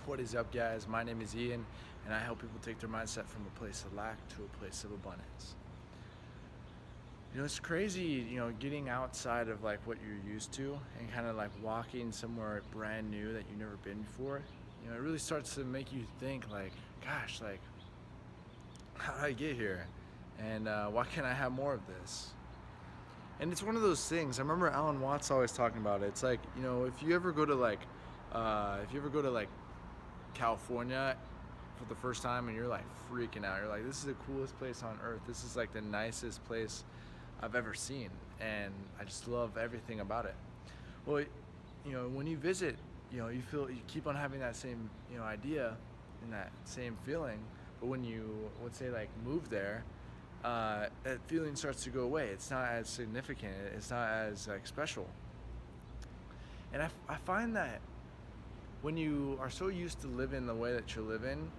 What is up, guys? My name is Ian, and I help people take their mindset from a place of lack to a place of abundance. It's crazy, getting outside of like what you're used to and kind of like walking somewhere brand new that you've never been before. It really starts to make you think like, gosh, like, how did I get here? And why can't I have more of this? And it's one of those things. I remember Alan Watts always talking about it. It's like, if you ever go to like California for the first time and you're like freaking out, you're like, this is the coolest place on earth. This is like the nicest place I've ever seen, and I just love everything about it. Well, when you visit, you keep on having that same idea and that same feeling, but when you, let's say, like, move there, that feeling starts to go away. It's not as significant, it's not as like special. And I find that when you are so used to living the way that you're living,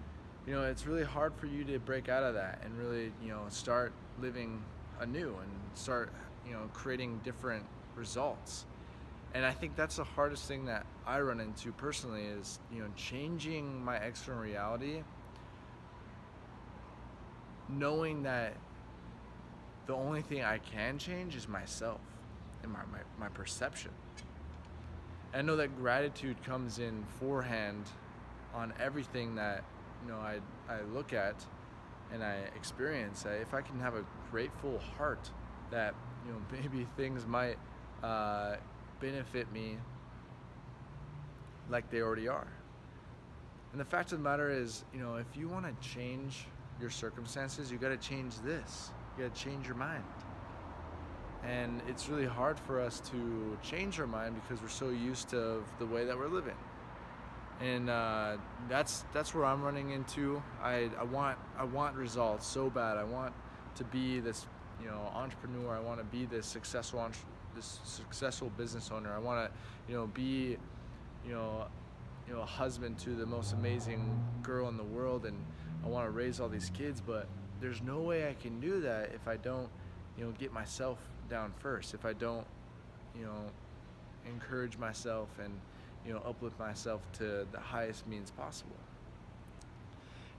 it's really hard for you to break out of that and really, start living anew and start, creating different results. And I think that's the hardest thing that I run into personally is, changing my external reality, knowing that the only thing I can change is myself and my perception. I know that gratitude comes in forehand on everything that I look at and I experience. If I can have a grateful heart, that maybe things might benefit me like they already are. And the fact of the matter is, if you want to change your circumstances, you got to change this. You got to change your mind. And it's really hard for us to change our mind because we're so used to the way that we're living. And that's where I'm running into. I want results so bad. I want to be this entrepreneur. I want to be this successful business owner. I want to be a husband to the most amazing girl in the world, and I want to raise all these kids. But there's no way I can do that if I don't get myself down first, if I don't encourage myself and uplift myself to the highest means possible.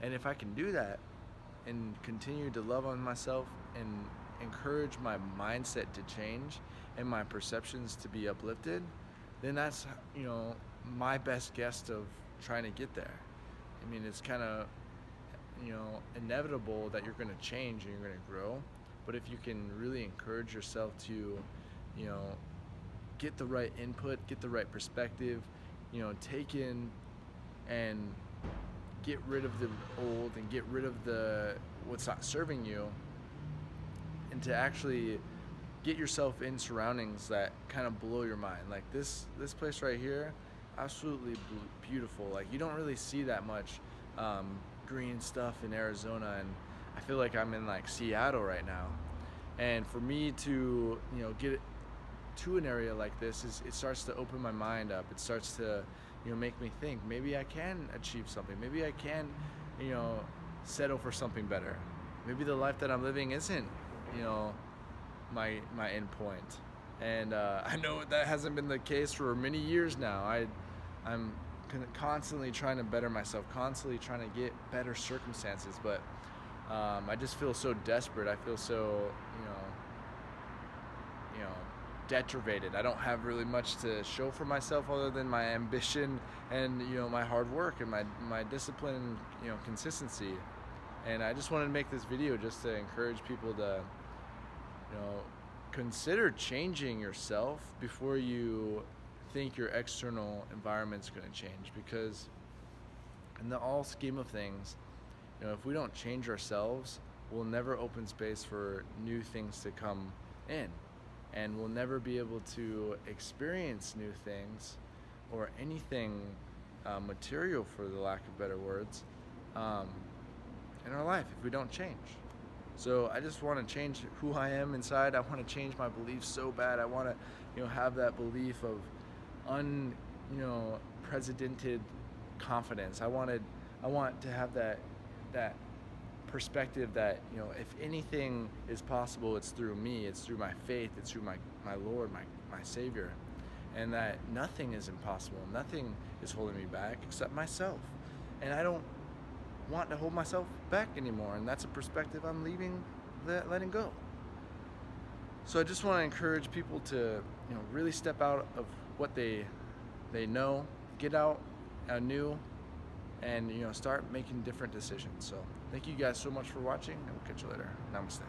And if I can do that and continue to love on myself and encourage my mindset to change and my perceptions to be uplifted, then that's my best guess of trying to get there. I mean, it's kind of inevitable that you're going to change and you're going to grow. But if you can really encourage yourself to, get the right input, get the right perspective, take in and get rid of the old and get rid of what's not serving you, and to actually get yourself in surroundings that kind of blow your mind. Like this place right here, absolutely beautiful. Like, you don't really see that much green stuff in Arizona, and I feel like I'm in like Seattle right now. And for me to get to an area like this, it starts to open my mind up. It starts to make me think maybe I can achieve something. Maybe I can settle for something better. Maybe the life that I'm living isn't my end point. And I know that hasn't been the case for many years now. I'm constantly trying to better myself, constantly trying to get better circumstances, but I just feel so desperate. I feel so deprivated. I don't have really much to show for myself other than my ambition and my hard work and my discipline, consistency. And I just wanted to make this video just to encourage people to consider changing yourself before you think your external environment's going to change, because in the all scheme of things, if we don't change ourselves, we'll never open space for new things to come in, and we'll never be able to experience new things or anything material, for the lack of better words, in our life if we don't change. So I just want to change who I am inside. I want to change my beliefs so bad. I want to have that belief of unprecedented confidence. I want to have that perspective that if anything is possible, it's through me, it's through my faith, it's through my Lord, my Savior, and that nothing is impossible, nothing is holding me back except myself. and I don't want to hold myself back anymore, and that's a perspective I'm letting go. So I just want to encourage people to, really step out of what they know, get out anew, and start making different decisions. So thank you guys so much for watching, and we'll catch you later. Namaste.